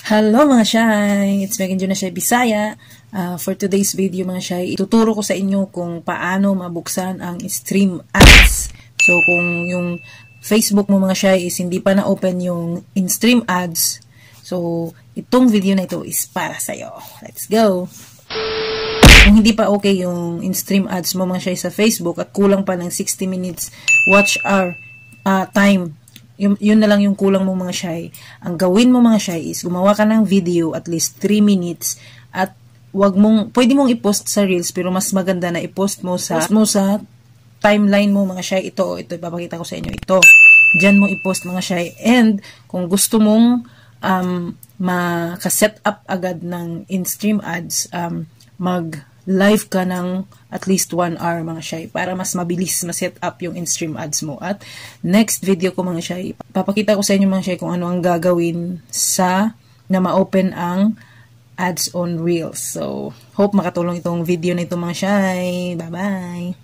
Hello mga Shy! It's Megan Juna Shy Bisaya. For today's video mga Shy, ituturo ko sa inyo kung paano mabuksan ang stream ads. So kung yung Facebook mo mga Shy is hindi pa na-open yung in-stream ads, so itong video na ito is para sa'yo. Let's go! Kung hindi pa okay yung in-stream ads mo mga Shy sa Facebook at kulang pa ng 60 minutes watch hour time, yun na lang yung kulang mo mga Shy. Ang gawin mo mga Shy is gumawa ka ng video at least 3 minutes at pwede mong i-post sa Reels pero mas maganda na i-post mo sa timeline mo mga Shy. Ito ipapakita ko sa inyo ito. Diyan mo i-post mga Shy. And kung gusto mong maka-set up agad ng in-stream ads, mag-live ka ng at least 1 hour mga Shy para mas mabilis ma-set up yung in-stream ads mo. At next video ko mga Shy, papakita ko sa inyo mga Shy kung ano ang gagawin na ma-open ang ads on Reels. So, hope makatulong itong video na ito mga Shy. Bye-bye!